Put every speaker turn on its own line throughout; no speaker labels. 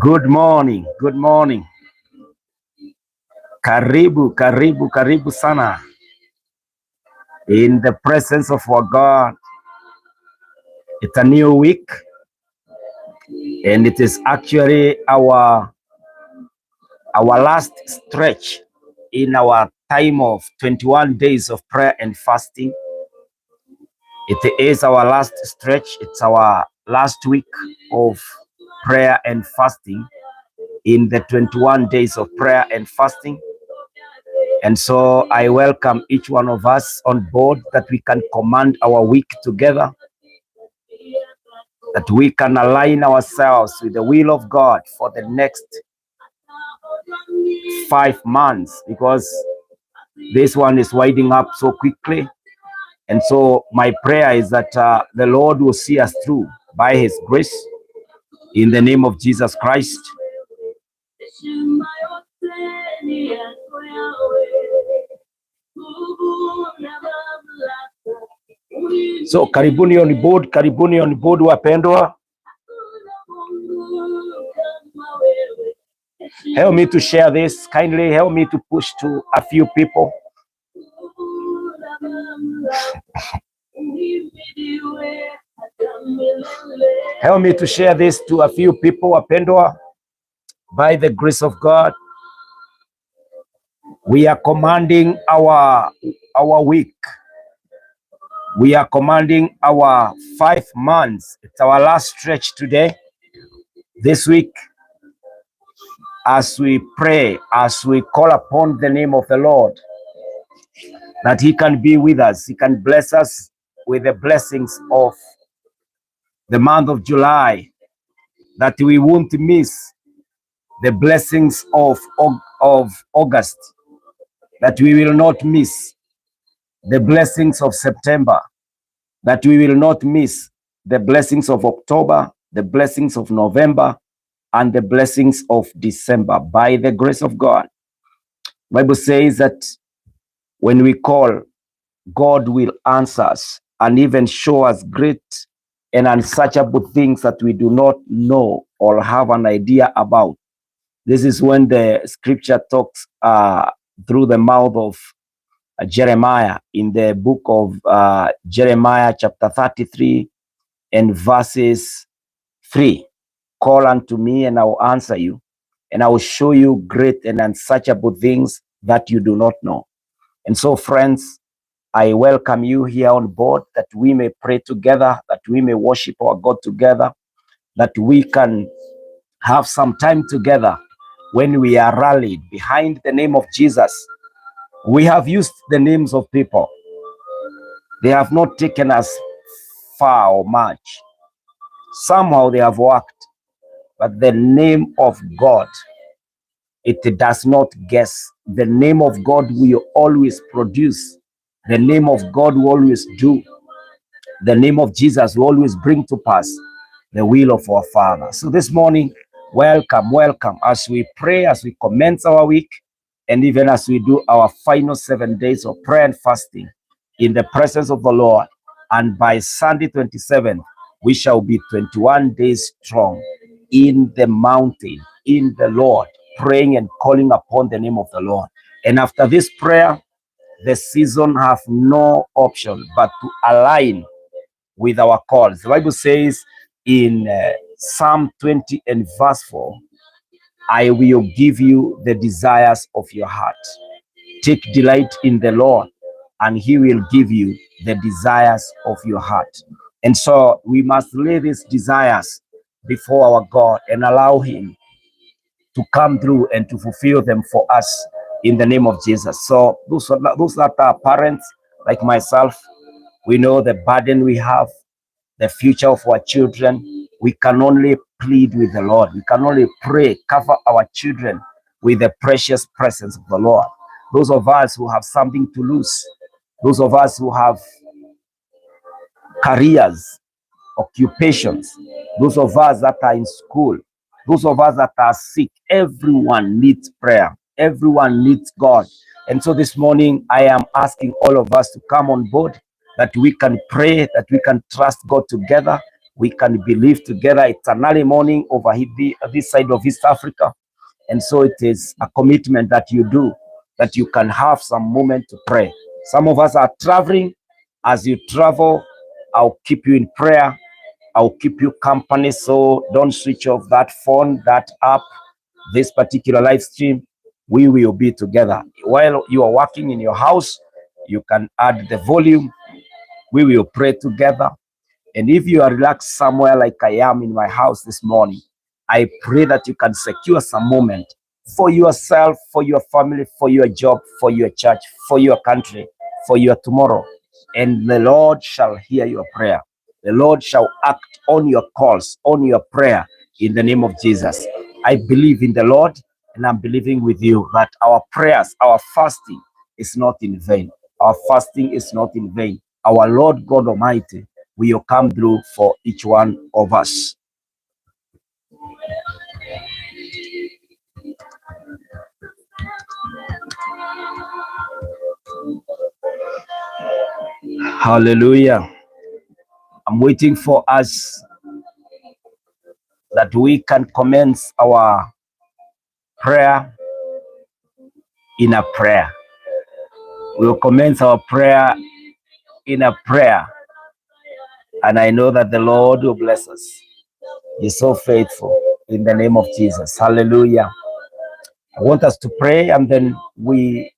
Good morning, good morning. Karibu, karibu, karibu sana. In the presence of our God. It's a new week. And it is actually our last stretch in our time of 21 days of prayer and fasting. It is our last stretch. It's our last week of prayer and fasting in the 21 days of prayer and fasting. And so I welcome each one of us on board, that we can command our week together, that we can align ourselves with the will of God for the next 5 months, because this one is winding up so quickly. And so my prayer is that the Lord will see us through by his grace, in the name of Jesus Christ. So karibuni on board wapendwa. Help me to share this. Kindly help me to push to a few people. Help me to share this to a few people, wapendwa. By the grace of God, we are commanding our week. We are commanding our 5 months. It's our last stretch today, this week, as we pray, as we call upon the name of the Lord, that he can be with us. He can bless us with the blessings of the month of July, that we won't miss the blessings of August, that we will not miss the blessings of September, that we will not miss the blessings of October, the blessings of November, and the blessings of December, by the grace of God. The Bible says that when we call, God will answer us. and even show us great and unsearchable things that we do not know or have an idea about. This is when the scripture talks through the mouth of Jeremiah in the book of Jeremiah chapter 33 and verses 3. Call unto me and I will answer you, and I will show you great and unsearchable things that you do not know. And so, friends, I welcome you here on board, that we may pray together, that we may worship our God together, that we can have some time together when we are rallied behind the name of Jesus. We have used the names of people. They have not taken us far or much. Somehow they have worked, but the name of God, it does not guess. The name of God will always produce. The name of God will always do. The name of Jesus will always bring to pass the will of our Father. So this morning, welcome as we pray, as we commence our week, and even as we do our final 7 days of prayer and fasting in the presence of the Lord. And by Sunday 27, we shall be 21 days strong in the mountain, in the Lord, praying and calling upon the name of the Lord. And after this prayer, the season have no option but to align with our calls. The Bible says in Psalm 20 and verse 4, I will give you the desires of your heart. Take delight in the Lord, and he will give you the desires of your heart. And so we must lay these desires before our God and allow him to come through and to fulfill them for us in the name of Jesus. So those that are parents like myself, we know the burden we have, the future of our children. We can only plead with the Lord. We can only pray, cover our children with the precious presence of the Lord. Those of us who have something to lose, those of us who have careers, occupations, those of us that are in school, those of us that are sick, everyone needs prayer. Everyone needs God. And so this morning, I am asking all of us to come on board, that we can pray, that we can trust God together, we can believe together. It's an early morning over this side of East Africa. And so it is a commitment that you do, that you can have some moment to pray. Some of us are traveling. As you travel, I'll keep you in prayer. I'll keep you company. So don't switch off that phone, that app, this particular live stream. We will be together. While you are working in your house, you can add the volume. We will pray together. And if you are relaxed somewhere like I am in my house this morning, I pray that you can secure some moment for yourself, for your family, for your job, for your church, for your country, for your tomorrow. And the Lord shall hear your prayer. The Lord shall act on your calls, on your prayer, in the name of Jesus. I believe in the Lord, and I'm believing with you that our prayers, our fasting is not in vain. Our fasting is not in vain. Our Lord God Almighty will come through for each one of us. Hallelujah. I'm waiting for us that we can commence our prayer in a prayer. We will commence our prayer in a prayer. And I know that the Lord will bless us. He's so faithful in the name of Jesus. Hallelujah. I want us to pray, and then we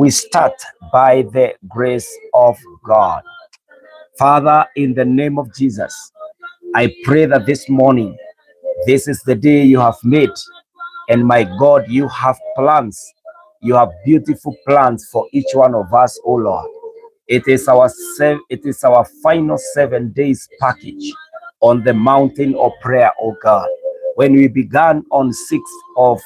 start by the grace of God. Father, in the name of Jesus, I pray that this morning, this is the day you have made, and my God, you have plans. You have beautiful plans for each one of us, oh Lord. It is our final 7 days package on the mountain of prayer, oh God. When we began on 6th of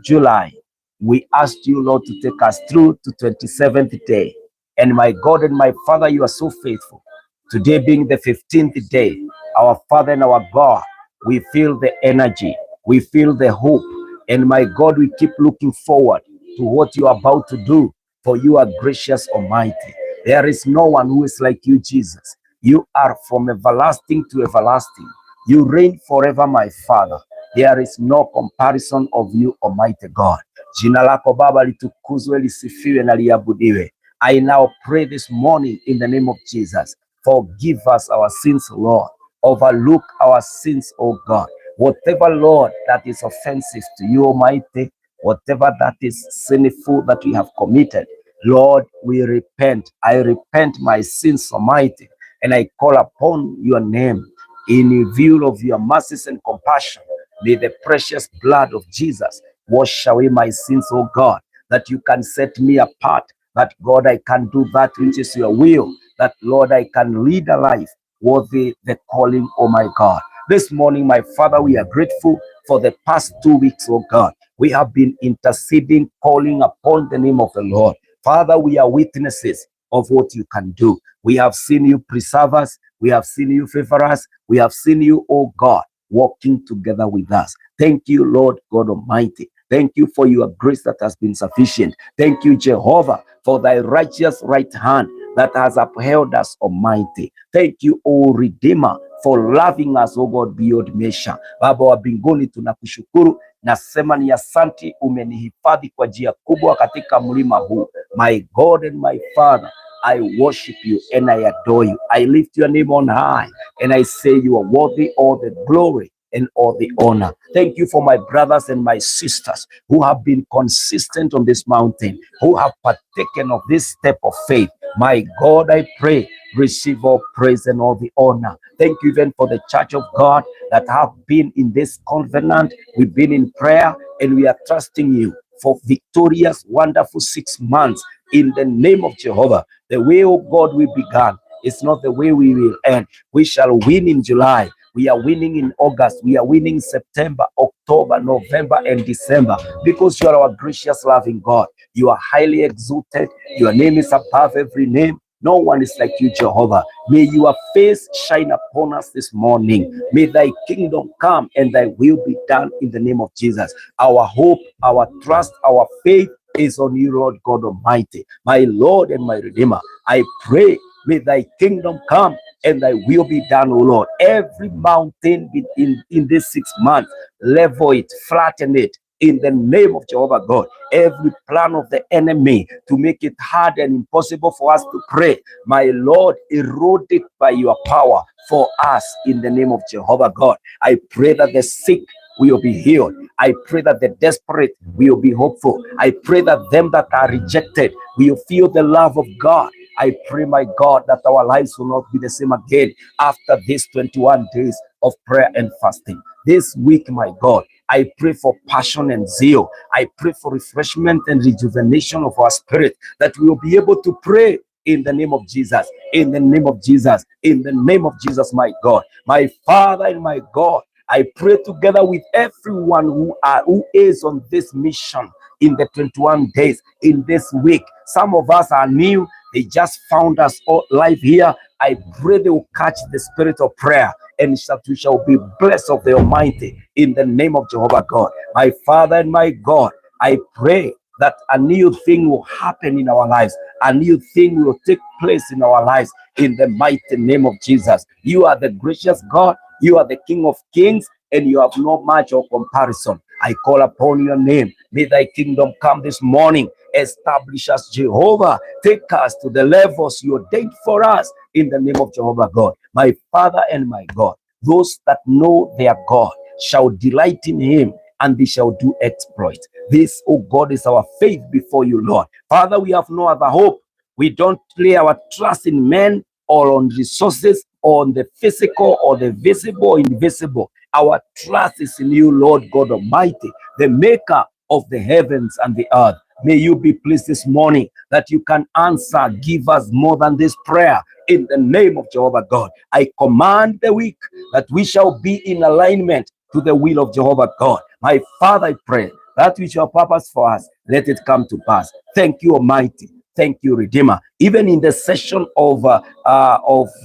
July, we asked you, Lord, to take us through to 27th day. And my God and my Father, you are so faithful. Today being the 15th day, our Father and our God, we feel the energy, we feel the hope. And my God, we keep looking forward to what you are about to do, for you are gracious, Almighty. There is no one who is like you, Jesus. You are from everlasting to everlasting. You reign forever, my Father. There is no comparison of you, Almighty God. Jina lako Baba litukuzwe, lisifiwe na liabudiwe. I now pray this morning in the name of Jesus. Forgive us our sins, Lord. Overlook our sins, O God. Whatever, Lord, that is offensive to you, Almighty, whatever that is sinful that we have committed, Lord, we repent. I repent my sins, Almighty, and I call upon your name in view of your mercies and compassion. May the precious blood of Jesus wash away my sins, O God, that you can set me apart, that God, I can do that which is your will, that Lord, I can lead a life worthy the calling, oh my God. This morning, my Father, we are grateful for the past 2 weeks, oh God. We have been interceding, calling upon the name of the Lord. Father, we are witnesses of what you can do. We have seen you preserve us. We have seen you favor us. We have seen you, oh God, walking together with us. Thank you, Lord God Almighty. Thank you for your grace that has been sufficient. Thank you, Jehovah, for thy righteous right hand that has upheld us, Almighty. Thank you, O Redeemer, for loving us, O God, beyond measure. Baba wa mbinguni, tunakushukuru. Nasema ni asante, umenihifadhi kwa njia kubwa katika mlima huu. My God and my Father, I worship you and I adore you. I lift your name on high and I say you are worthy all the glory and all the honor. Thank you for my brothers and my sisters who have been consistent on this mountain, who have partaken of this step of faith. My God, I pray, receive all praise and all the honor. Thank you even for the church of God that have been in this covenant. We've been in prayer and we are trusting you for victorious, wonderful 6 months in the name of Jehovah. The way, of God, we began, it's not the way we will end. We shall win in July. We are winning in August. We are winning September, October, November, and December, because you are our gracious, loving God. You are highly exalted. Your name is above every name. No one is like you, Jehovah. May your face shine upon us this morning. May thy kingdom come and thy will be done in the name of Jesus. Our hope, our trust, our faith is on you, Lord God Almighty. My Lord and my Redeemer, I pray, may thy kingdom come and thy will be done, O Lord. Every mountain in this 6 months, level it, flatten it, in the name of Jehovah God. Every plan of the enemy to make it hard and impossible for us to pray, my Lord, erode it by your power for us in the name of Jehovah God. I pray that the sick will be healed. I pray that the desperate will be hopeful. I pray that them that are rejected will feel the love of God. I pray, my God, that our lives will not be the same again after these 21 days of prayer and fasting. This week, my God, I pray for passion and zeal. I pray for refreshment and rejuvenation of our spirit, that we will be able to pray in the name of Jesus, in the name of Jesus, in the name of Jesus, my God, my Father and my God. I pray together with everyone who is on this mission in the 21 days, in this week. Some of us are new. They just found us all live here. I pray they will catch the spirit of prayer and we shall be blessed of the Almighty in the name of Jehovah God. My Father and my God, I pray that a new thing will happen in our lives. A new thing will take place in our lives in the mighty name of Jesus. You are the gracious God. You are the King of Kings, and you have no match or comparison. I call upon your name. May thy kingdom come this morning. Establish us, Jehovah. Take us to the levels you ordained for us in the name of Jehovah God. My Father and my God, those that know their God shall delight in him, and they shall do exploits. This, oh God, is our faith before you, Lord. Father, we have no other hope. We don't lay our trust in men or on resources or on the physical or the visible or invisible. Our trust is in you, Lord God Almighty, the maker of the heavens and the earth. May you be pleased this morning that you can answer, give us more than this prayer in the name of Jehovah God. I command the week that we shall be in alignment to the will of Jehovah God. My Father, I pray that which your purpose for us, let it come to pass. Thank you, Almighty. Thank you, Redeemer. Even in the session of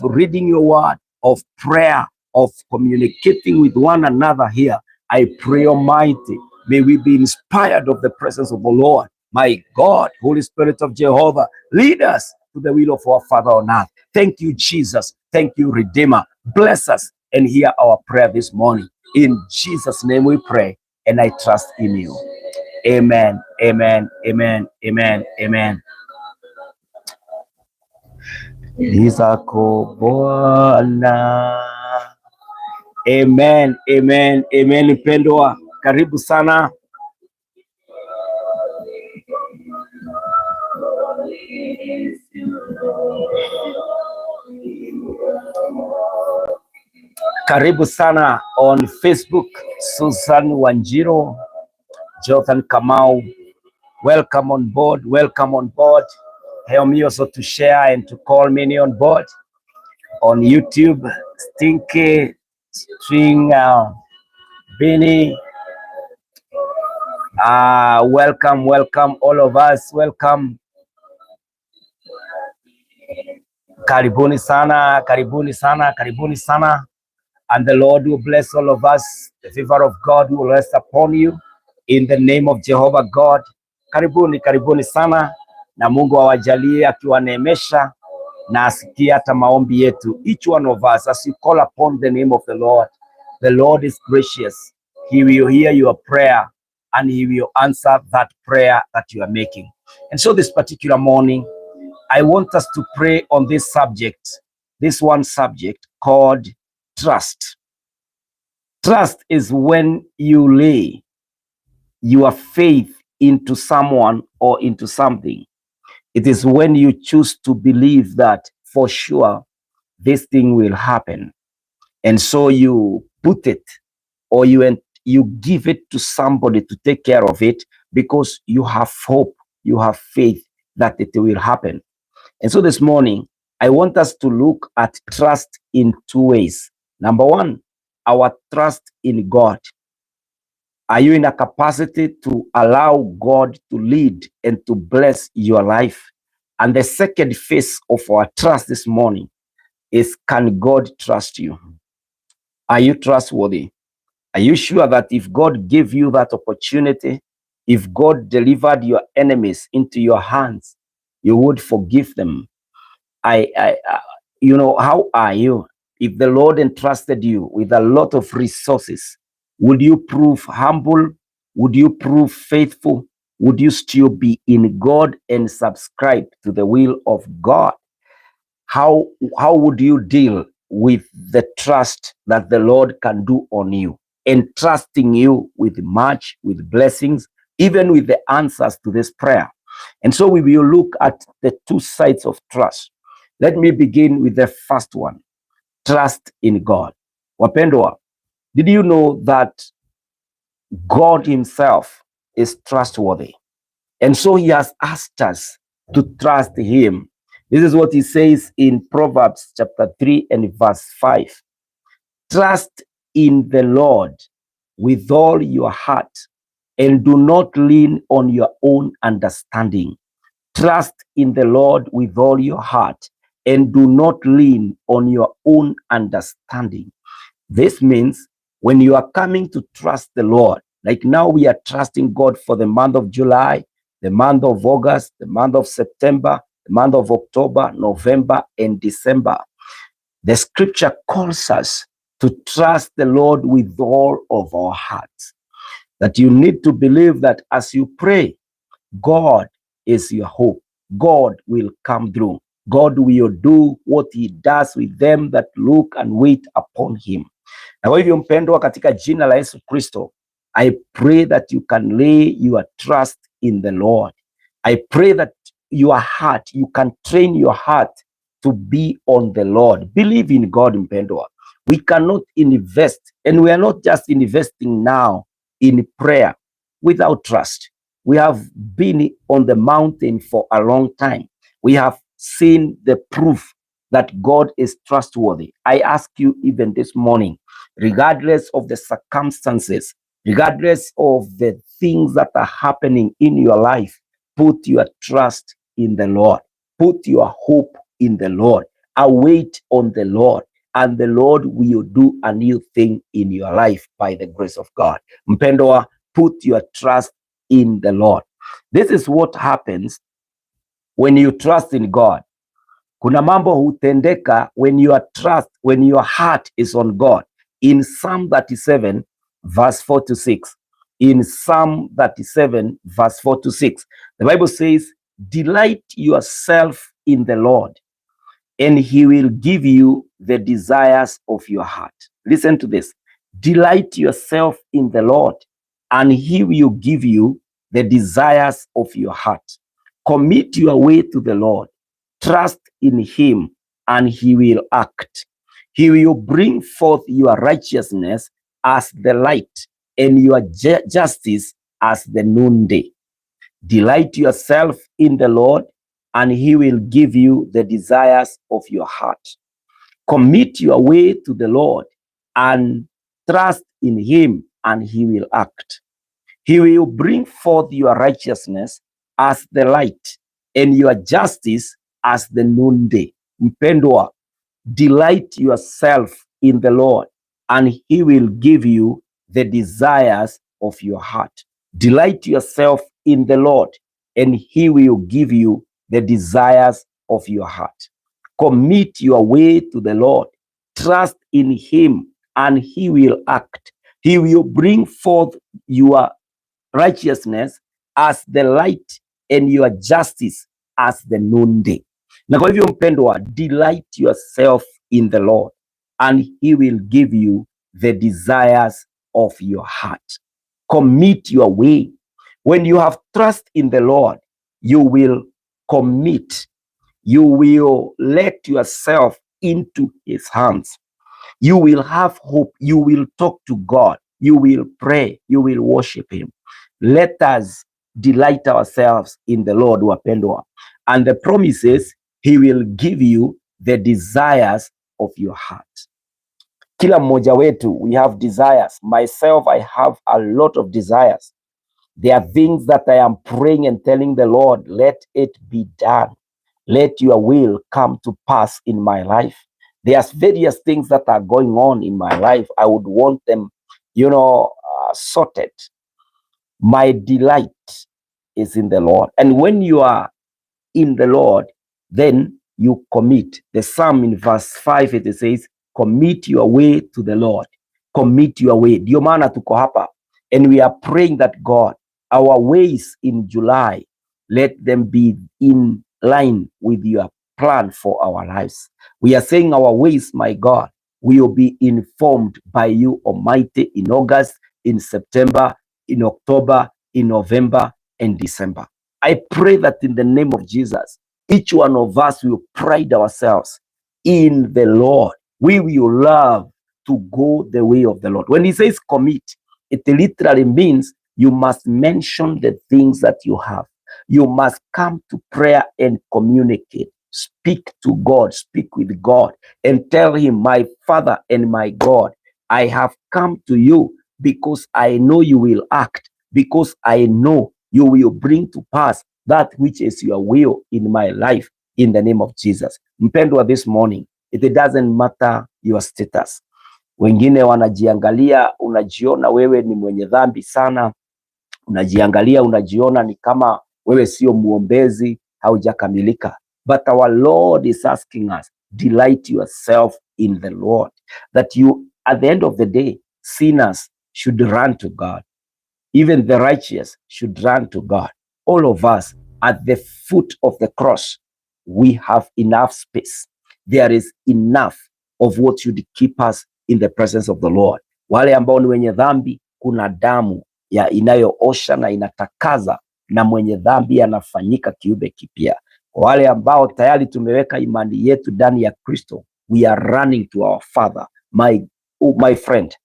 reading your word, of prayer, of communicating with one another here, I pray, Almighty, may we be inspired of the presence of the Lord. My God, Holy Spirit of Jehovah, lead us to the will of our Father on earth. Thank you, Jesus. Thank you, Redeemer. Bless us and hear our prayer this morning. In Jesus' name we pray, and I trust in you. Amen, amen, amen, amen, amen. Ni zako Bwana. Amen, amen, amen. Mpendwa, karibu sana. Karibu sana on Facebook, Susan Wanjiro, Jonathan Kamau. Welcome on board, welcome on board. Help me also to share and to call many on board. On YouTube, Stinky, String, Benny. Welcome, welcome all of us, welcome. Karibuni sana, karibuni sana, karibuni sana. And the Lord will bless all of us. The favor of God will rest upon you in the name of Jehovah God. Karibuni, karibuni sana, na Mungu awajalie akiwaneemesha na asikie hata maombi yetu. Each one of us, as you call upon the name of the Lord is gracious. He will hear your prayer and he will answer that prayer that you are making. And so this particular morning, I want us to pray on this subject, this one subject called trust. Trust is when you lay your faith into someone or into something. It is when you choose to believe that for sure this thing will happen. And so you put it or you give it to somebody to take care of it because you have hope, you have faith that it will happen. And so this morning, I want us to look at trust in two ways. Number one, our trust in God. Are you in a capacity to allow God to lead and to bless your life? And the second phase of our trust this morning is, can God trust you? Are you trustworthy? Are you sure that if God gave you that opportunity, if God delivered your enemies into your hands, you would forgive them? How are you? If the Lord entrusted you with a lot of resources, would you prove humble? Would you prove faithful? Would you still be in God and subscribe to the will of God? How would you deal with the trust that the Lord can do on you, entrusting you with much, with blessings, even with the answers to this prayer? And so we will look at the two sides of trust. Let me begin with the first one, trust in God. Wapendwa, did you know that God himself is trustworthy? And so he has asked us to trust him. This is what he says in Proverbs chapter 3 and verse 5. Trust in the Lord with all your heart and do not lean on your own understanding. Trust in the Lord with all your heart and do not lean on your own understanding. This means when you are coming to trust the Lord, like now we are trusting God for the month of July, the month of August, the month of September, the month of October, November, and December. The scripture calls us to trust the Lord with all of our hearts. That you need to believe that as you pray, God is your hope. God will come through. God will do what he does with them that look and wait upon him. Na kwa hivyo mpendwa, katika jina la Yesu Kristo, I pray that you can lay your trust in the Lord. I pray that your heart, you can train your heart to be on the Lord. Believe in God, mpendwa. We cannot invest, and we are not just investing now in prayer without trust. We have been on the mountain for a long time. We have seen the proof that God is trustworthy. I ask you even this morning, regardless of the circumstances, regardless of the things that are happening in your life, put your trust in the Lord. Put your hope in the Lord. Await on the Lord, and the Lord will do a new thing in your life by the grace of God. Mpendwa, put your trust in the Lord. This is what happens when you trust in God. Kuna mambo hutendeka when your heart is on God. In Psalm 37 verse 4 to 6. In Psalm 37 verse 4 to 6. The Bible says, delight yourself in the Lord, and he will give you the desires of your heart. Listen to this. Delight yourself in the Lord, and he will give you the desires of your heart. Commit your way to the Lord. Trust in him, and he will act. He will bring forth your righteousness as the light, and your justice as the noonday. Delight yourself in the Lord, and he will give you the desires of your heart. Commit your way to the Lord and trust in him, and he will act. He will bring forth your righteousness as the light, and your justice as the noonday. Mpendwa, delight yourself in the Lord, and he will give you the desires of your heart. Delight yourself in the Lord, and he will give you the desires of your heart. Commit your way to the Lord. Trust in him, and he will act. He will bring forth your righteousness as the light, and your justice as the noonday. Na kwa hivyo mpendwa, delight yourself in the Lord, and he will give you the desires of your heart. Commit your way. When you have trust in the Lord, you will commit. You will let yourself into his hands. You will have hope. You will talk to God. You will pray. You will worship him. Let us delight ourselves in the Lord, wapendwa. And the promises, he will give you the desires of your heart. Kila mmoja wetu, we have desires. Myself, I have a lot of desires. There are things that I am praying and telling the Lord, let it be done. Let your will come to pass in my life. There are various things that are going on in my life. I would want them, sorted. My delight is in the Lord. And when you are in the Lord, then you commit. The Psalm in verse 5, it says, commit your way to the Lord. Commit your way. Ndio maana tuko hapa. And we are praying that God, our ways in July, let them be in line with your plan for our lives. We are saying our ways, my God, will be informed by you, Almighty, in August, in September, in October, in November, and December. I pray that in the name of Jesus, each one of us will pride ourselves in the Lord. We will love to go the way of the Lord. When he says commit, it literally means you must mention the things that you have. You must come to prayer and communicate. Speak to God, speak with God, and tell him, my Father and my God, I have come to you because I know you will act, because I know you will bring to pass that which is your will in my life, in the name of Jesus. Mpendwa, this morning, it doesn't matter your status. Wengine wanajiangalia, unajiona wewe ni mwenye dhambi sana. Unajiangalia, unajiona ni kama wewe sio muombezi, haujakamilika. But our Lord is asking us, delight yourself in the Lord. That you, at the end of the day, sinners should run to God. Even the righteous should run to God. All of us at the foot of the cross, we have enough space. There is enough of what should keep us in the presence of the Lord. Wale ambao ni wenye dhambi, kuna damu ya inayoosha na inatakaza, na mwenye dhambi anafanyika kiumbe kipya. Wale ambao tayari tumeweka imani yetu ndani ya Kristo, we are running to our Father. My friend,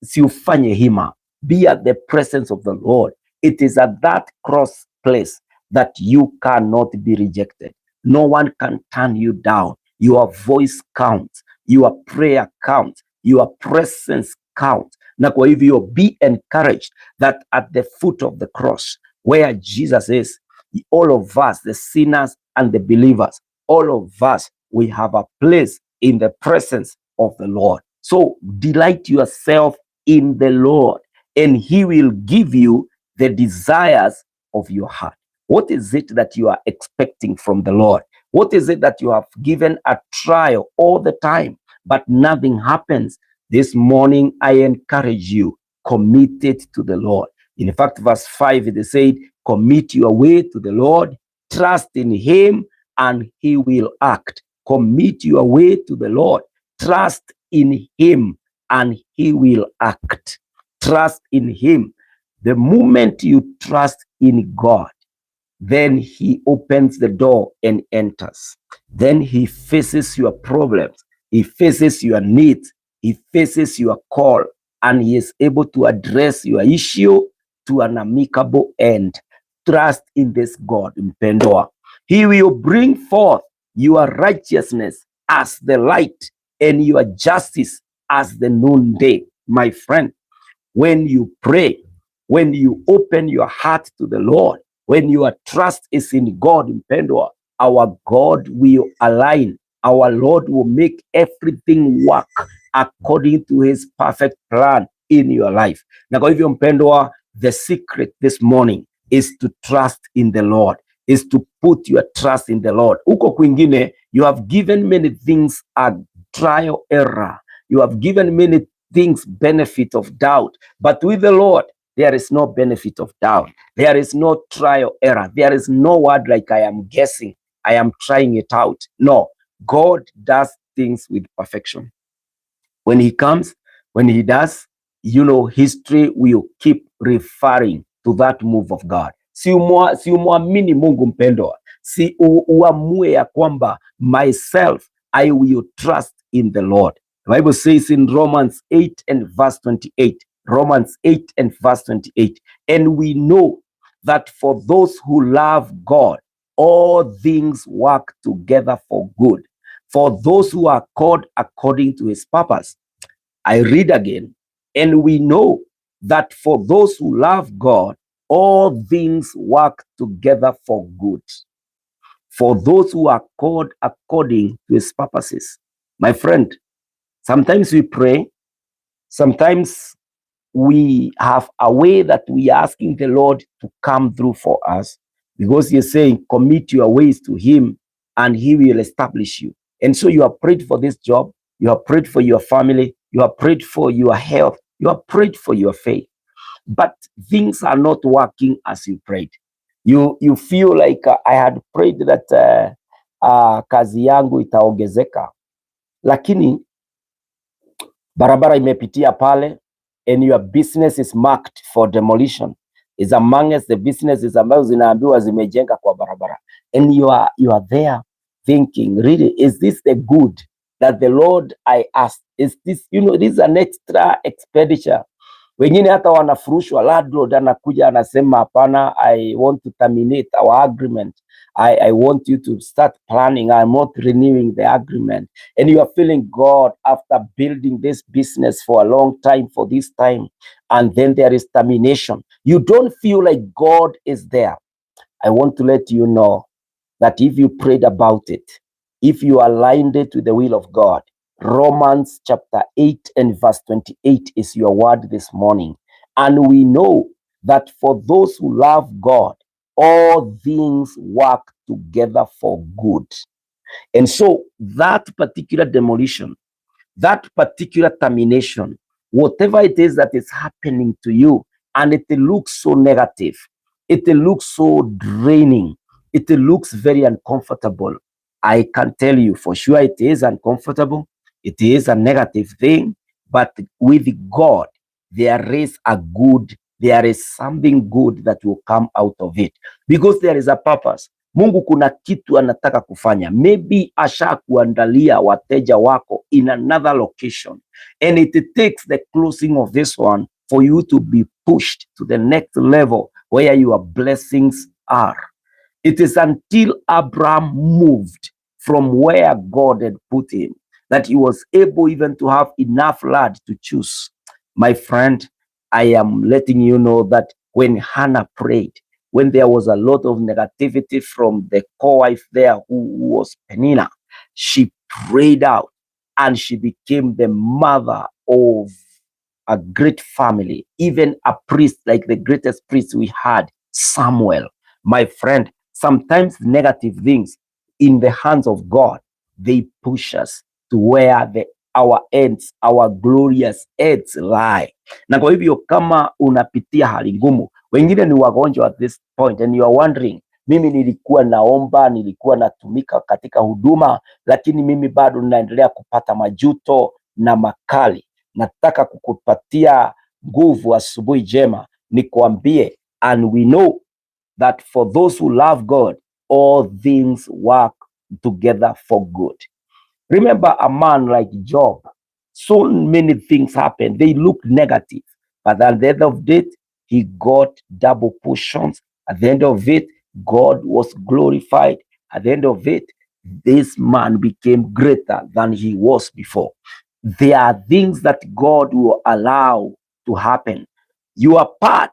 si ufanye hima. Be at the presence of the Lord. It is at that cross place that you cannot be rejected. No one can turn you down. Your voice counts. Your prayer counts. Your presence counts. Na kwa hivyo, be encouraged that at the foot of the cross, where Jesus is, all of us, the sinners and the believers, all of us, we have a place in the presence of the Lord. So delight yourself in the Lord, and he will give you the desires of your heart. What is it that you are expecting from the Lord? What is it that you have given a trial all the time, but nothing happens? This morning, I encourage you, commit it to the Lord. In fact, verse 5, they said, commit your way to the Lord, trust in him, and he will act. Commit your way to the Lord, trust in him, and he will act. Trust in him. The moment you trust in God, then he opens the door and enters. Then he faces your problems. He faces your needs. He faces your call, and he is able to address your issue to an amicable end. Trust in this God, mpendwa. He will bring forth your righteousness as the light and your justice as the noonday. My friend, when you pray, when you open your heart to the Lord, when your trust is in God, mpendwa, our God will align. Our Lord will make everything work according to his perfect plan in your life. Na kwa hivyo mpendwa, the secret this morning is to trust in the Lord, is to put your trust in the Lord. Huko kwingine, you have given many things a trial error. You have given many things benefit of doubt, but with the Lord, there is no benefit of doubt. There is no trial error. There is no word like I am guessing, I am trying it out. No, God does things with perfection. When he comes, when he does, history will keep referring to that move of God. Si umwamini Mungu mpendwa, si uamue ya kwamba myself I will trust in the Lord. The Bible says in Romans 8 and verse 28, Romans 8 and verse 28, and we know that for those who love God, all things work together for good, for those who are called according to his purpose. I read again, and we know that for those who love God, all things work together for good, for those who are called according to his purposes. My friend, sometimes we pray, sometimes we have a way that we are asking the Lord to come through for us, because he's saying, commit your ways to him and he will establish you. And so you have prayed for this job, you have prayed for your family, you have prayed for your health, you have prayed for your faith, but things are not working as you prayed. You feel like I had prayed that kazi yangu itaongezeka, lakini barabara imepitia pale, and your business is marked for demolition, is amongst the businesses ambazo zinaambiwa zimejenga kwa barabara, and you are there thinking, really, is this the good that the Lord I asked? Is this, this is an extra expenditure? Wengine hata wanafurushwa, landlord anakuja anasema hapana, I want to terminate our agreement. I want you to start planning. I'm not renewing the agreement. And you are feeling God after building this business for a long time, for this time, and then there is termination. You don't feel like God is there. I want to let you know that if you prayed about it, if you aligned it with the will of God, Romans chapter 8 and verse 28 is your word this morning. And we know that for those who love God, all things work together for good. And so that particular demolition, that particular termination, whatever it is that is happening to you, and it looks so negative, it looks so draining, it looks very uncomfortable, I can tell you for sure it is uncomfortable, it is a negative thing, but with God, there is something good that will come out of it, because there is a purpose. Mungu kuna kitu anataka kufanya. Maybe ashakuandalia wateja wako in another location, and it takes the closing of this one for you to be pushed to the next level where your blessings are. It is until Abraham moved from where God had put him that he was able even to have enough land to choose. My friend, I am letting you know that when Hannah prayed, when there was a lot of negativity from the co-wife there who was Penina, she prayed out and she became the mother of a great family, even a priest, like the greatest priest we had, Samuel. My friend, sometimes negative things in the hands of God, they push us to where our ends, our glorious ends lie. Na kwa hivyo kama unapitia hali ngumu, wengine ni wagonjwa at this point and you are wondering, mimi nilikuwa naomba, nilikuwa natumika katika huduma, lakini mimi bado ninaendelea kupata majuto na makali. Nataka kukupatia nguvu asubuhi jema, nikwambie, and we know that for those who love God, all things work together for good. Remember a man like Job, so many things happened. They look negative, but at the end of it, he got double portions. At the end of it, God was glorified. At the end of it, this man became greater than he was before. There are things that God will allow to happen. Your part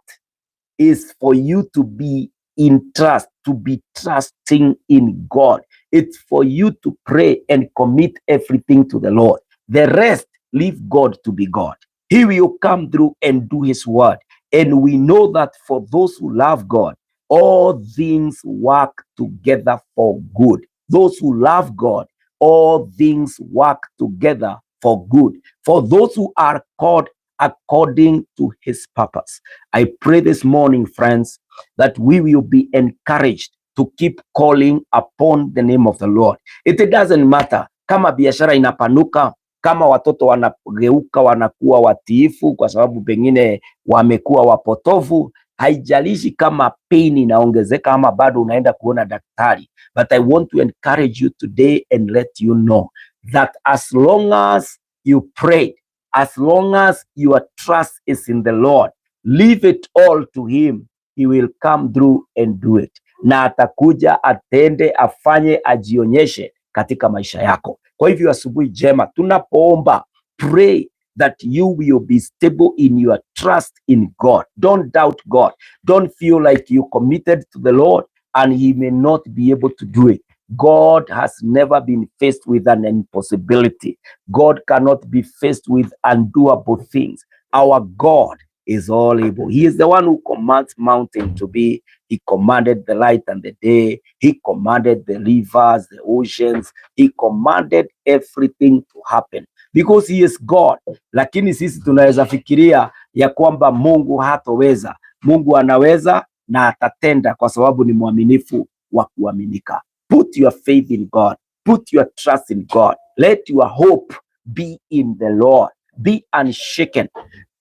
is for you to be in trust, to be trusting in God. It's for you to pray and commit everything to the Lord. The rest, leave God to be God. He will come through and do his word. And we know that for those who love God, all things work together for good. Those who love God, all things work together for good. For those who are called according to his purpose. I pray this morning, friends, that we will be encouraged to keep calling upon the name of the Lord. It doesn't matter kama biashara inapanuka, kama watoto wanageuka wanakuwa watiifu kwa sababu pengine wamekuwa wapotovu. Haijalishi kama pain inaongezeka ama bado unaenda kuona daktari, but I want to encourage you today and let you know that as long as you pray, as long as your trust is in the Lord, leave it all to him. He will come through and do it. Na atakuja, atende, afanye, ajionyeshe katika maisha yako. Kwa hivyo asubuhi jema, tunapoomba, pray that you will be stable in your trust in God. Don't doubt God. Don't feel like you committed to the Lord and he may not be able to do it. God has never been faced with an impossibility. God cannot be faced with undoable things. Our God is all able. He is the one who commands mountain to be. He commanded the light and the day. He commanded the rivers, the oceans. He commanded everything to happen because he is God. Lakini sisi tunaweza fikiria ya kwamba Mungu hatoweza. Mungu anaweza na atatenda kwa sababu ni mwaminifu wa kuaminika. Put your faith in God. Put your trust in God. Let your hope be in the Lord. Be unshaken.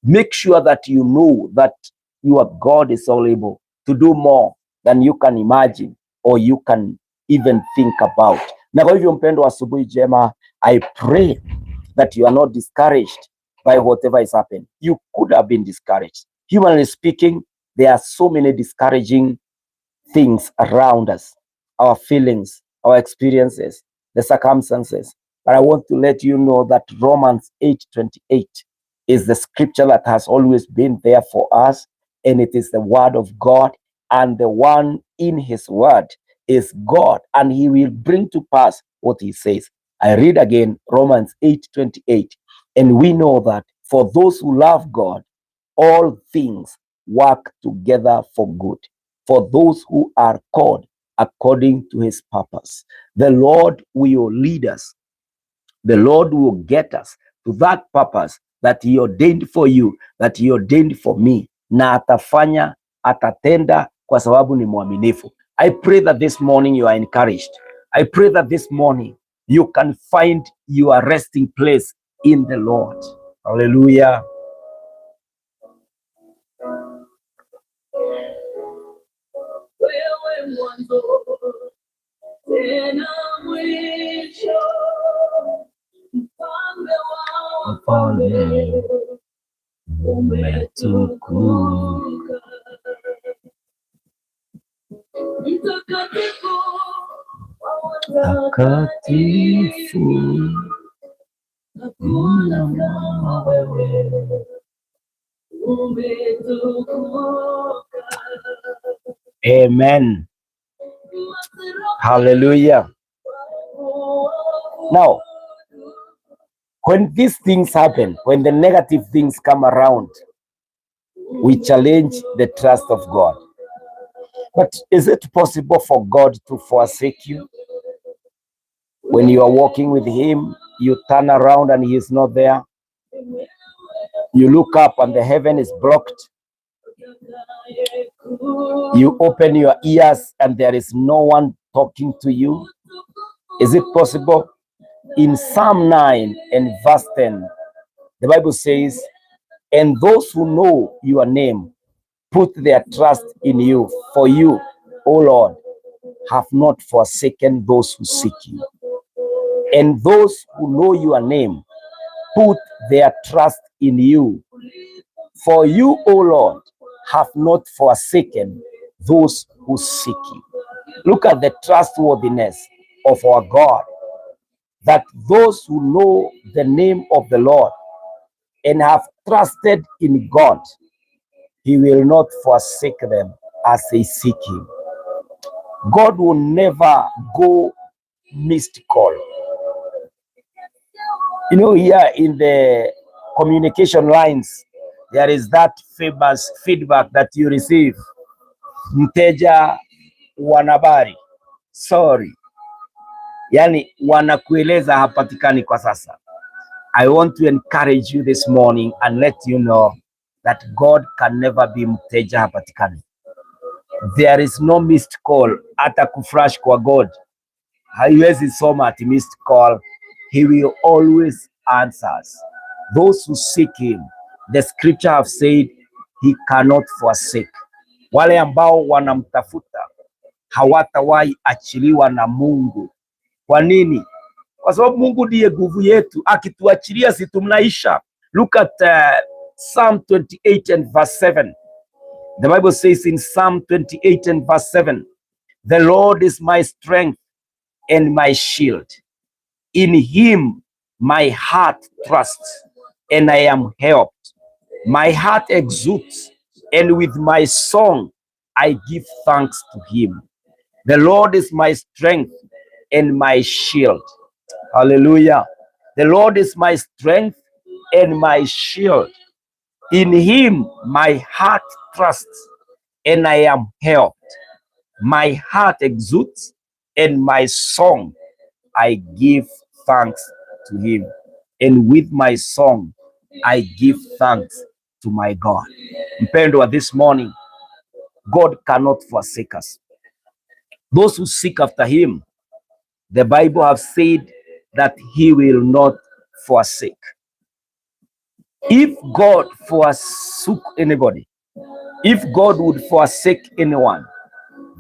Make sure that you know that your God is all able to do more than you can imagine or you can even think about. Na kwa hivyo mpendo, asubuhi jema, I pray that you are not discouraged by whatever is happening. You could have been discouraged. Humanly speaking, there are so many discouraging things around us, our feelings, our experiences, the circumstances. But I want to let you know that Romans 8:28 is the scripture that has always been there for us, and it is the word of God, and the one in his word is God, and he will bring to pass what he says. I read again Romans 8:28, and we know that for those who love God, all things work together for good, for those who are called according to his purpose. The Lord will lead us. The Lord will get us to that purpose that he ordained for you, that he ordained for me. Na atafanya, atatenda kwa sababu ni mwaminifu. I pray that this morning you are encouraged. I pray that this morning you can find your resting place in the Lord. Hallelujah. Mfalme umetukuka, mtakatifu, hakuna kama wewe, umetukuka. Amen. Hallelujah. Now, when these things happen, when the negative things come around, we challenge the trust of God. But is it possible for God to forsake you? When you are walking with him, you turn around and he is not there. You look up and the heaven is blocked. You open your ears and there is no one talking to you. Is it possible? In Psalm 9 and verse 10, the Bible says, and those who know your name put their trust in you, for you, O Lord, have not forsaken those who seek you. And those who know your name put their trust in you, for you, O Lord, have not forsaken those who seek you. Look at the trustworthiness of our God, that those who know the name of the Lord and have trusted in God, he will not forsake them as they seek him. God will never go missed call. You know, here in the communication lines, there is that famous feedback that you receive. Mteja wanabari, sorry. Yani wanakueleza hapatikani kwa sasa. I want to encourage you this morning and let you know that God can never be mteja hapatikani. There is no missed call. Hata kufresh kwa God haiwezi soma ati missed call. He will always answer us. Those who seek him, the scripture have said he cannot forsake. Wale ambao wanamtafuta hawatawahi achiliwa na Mungu. Kwa nini? Kwa sababu Mungu ndiye nguvu yetu. Akituachilia si tumnaisha. Look at Psalm 28 and verse 7. The Bible says in Psalm 28 and verse 7, the Lord is my strength and my shield. In him my heart trusts, and I am helped. My heart exults, and with my song I give thanks to him. The Lord is my strength and my shield. Hallelujah. The Lord is my strength and my shield. In him my heart trusts, and I am helped. My heart exults, and my song I give thanks to him. And with my song I give thanks to my God. Mpendwa, this morning, God cannot forsake us. Those who seek after him, the Bible have said that he will not forsake. If God forsook anybody, if God would forsake anyone,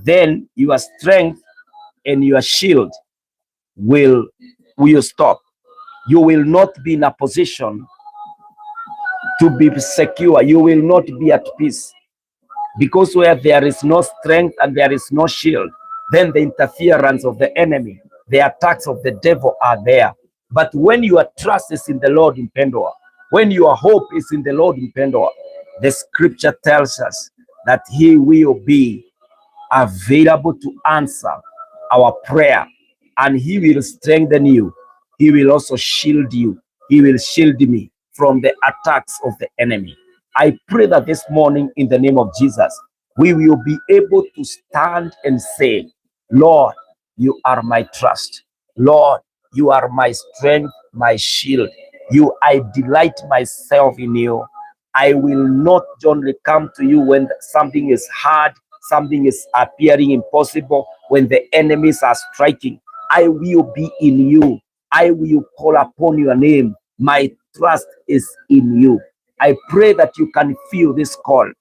then your strength and your shield will stop. You will not be in a position to be secure. You will not be at peace. Because where there is no strength and there is no shield, then the interference of the enemy, the attacks of the devil are there. But when your trust is in the Lord in Pendor, when your hope is in the Lord in Pendor, the scripture tells us that he will be available to answer our prayer, and he will strengthen you. He will also shield you. He will shield me from the attacks of the enemy. I pray that this morning, in the name of Jesus, we will be able to stand and say, Lord, you are my trust. Lord, you are my strength, my shield. I delight myself in you. I will not only come to you when something is hard, something is appearing impossible, when the enemies are striking. I will be in you. I will call upon your name. My trust is in you. I pray that you can feel this call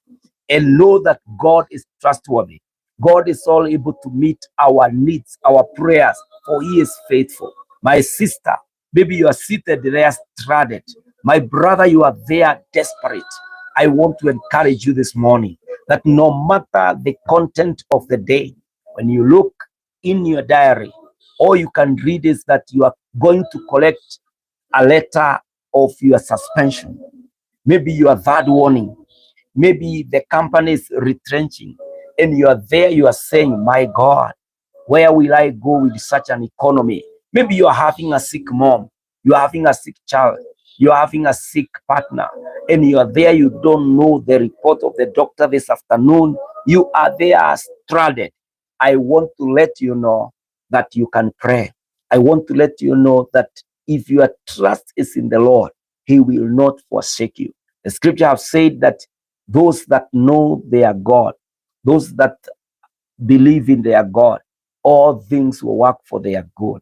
and know that God is trustworthy. God is all able to meet our needs, our prayers, for he is faithful. My sister, maybe you are seated there stranded. My brother, you are there desperate. I want to encourage you this morning that no matter the content of the day, when you look in your diary, all you can read is that you are going to collect a letter of your suspension. Maybe your third warning. Maybe the company is retrenching and you are there, you are saying, my God, where will I go with such an economy? Maybe you are having a sick mom, you are having a sick child, you are having a sick partner, and you are there, you don't know the report of the doctor this afternoon. You are there stranded. I want to let you know that you can pray. I want to let you know that if your trust is in the Lord, He will not forsake you. The scripture have said that those that know their God, those that believe in their God, all things will work for their good.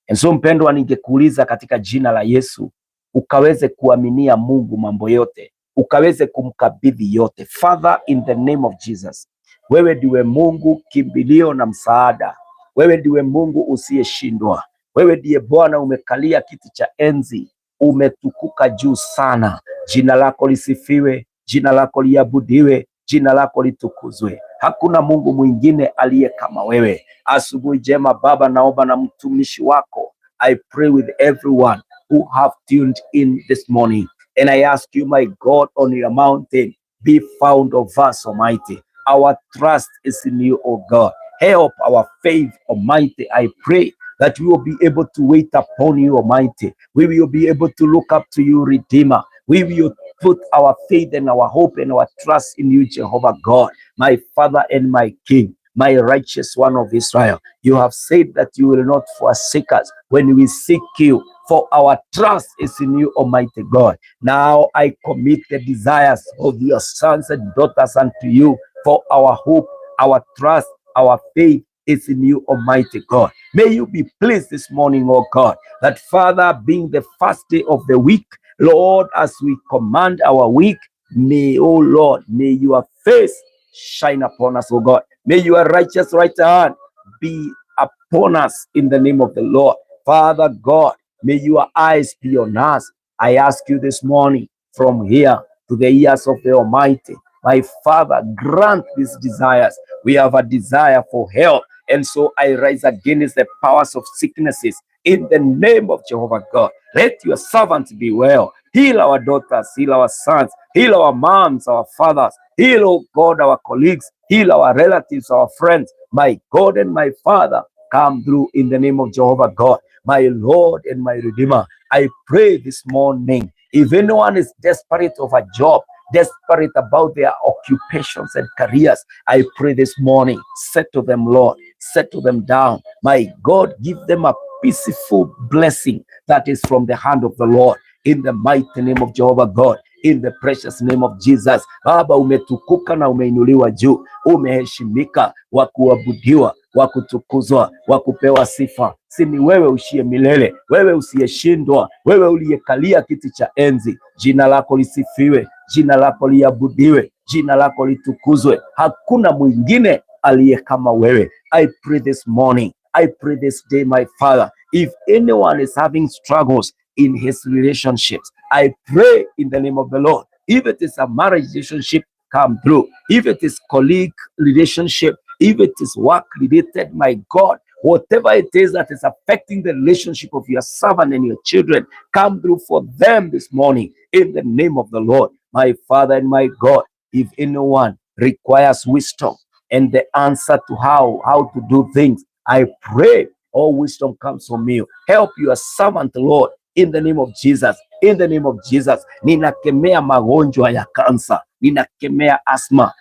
And so mpendwa, ningekuuliza katika jina la Yesu, ukaweze kuaminia Mungu mambo yote, ukaweze kumkabidhi yote. Father, in the name of Jesus, wewe ndiwe Mungu kimbilio na msaada. Wewe ndiwe Mungu usiyeshindwa. Wewe ndiye Bwana, umekalia kiti cha enzi, umetukuka juu sana. Jina lako lisifiwe, jina lako liabudiwe, jina lako litukuzwe. Hakuna Mungu mwingine aliye kama wewe. Asubuhi jema Baba, naomba na mtumishi wako, I pray with everyone who have tuned in this morning, and I ask you, my God, on your mountain, be found of us, Almighty. Our trust is in you, O God. Help our faith, Almighty. I pray that we will be able to wait upon you, Almighty. We will be able to look up to you, Redeemer. We will put our faith and our hope and our trust in you, Jehovah God, my Father and my King, my righteous one of Israel. You have said that you will not forsake us when we seek you, for our trust is in you, Almighty God. Now I commit the desires of your sons and daughters unto you, for our hope, our trust, our faith is in you, Almighty God. May you be pleased this morning, oh God, that Father, being the first day of the week, Lord, as we command our week, may, oh Lord, may your face shine upon us, oh God. May your righteous right hand be upon us in the name of the Lord. Father God, may your eyes be on us. I ask you this morning, from here to the ears of the Almighty, my Father, grant these desires. We have a desire for health, and so I rise against the powers of sicknesses in the name of Jehovah God. Let your servants be well. Heal our daughters, heal our sons, heal our moms, our fathers, heal, oh God, our colleagues, heal our relatives, our friends. My God and my Father, come through in the name of Jehovah God, my Lord and my Redeemer. I pray this morning, if anyone is desperate of a job, desperate about their occupations and careers, I pray this morning, settle them, Lord, settle them down. My God, give them a peaceful blessing that is from the hand of the Lord, in the mighty name of Jehovah God, in the precious name of Jesus. Baba, umetukuka na umeinuliwa juu, umeheshimika, wa kuabudiwa, wa kutukuzwa, wa kupewa sifa. Si ni wewe ushie milele, wewe usiyeshindwa, wewe uliyekalia kiti cha enzi. Jina lako lisifiwe, jina lako liabudiwe, jina lako litukuzwe. Hakuna mwingine aliye kama wewe. I pray this morning, I pray this day, my Father, if anyone is having struggles in his relationships, I pray in the name of the Lord. If it is a marriage relationship, come through. If it is colleague relationship, if it is work related, my God, whatever it is that is affecting the relationship of your servant and your children, come through for them this morning in the name of the Lord, my Father and my God. If anyone requires wisdom and the answer to how to do things, I pray all wisdom comes from you. Help your servant, Lord, in the name of Jesus. In the name of Jesus, ninakemea magonjwa ya kansa, ninakemea asthma.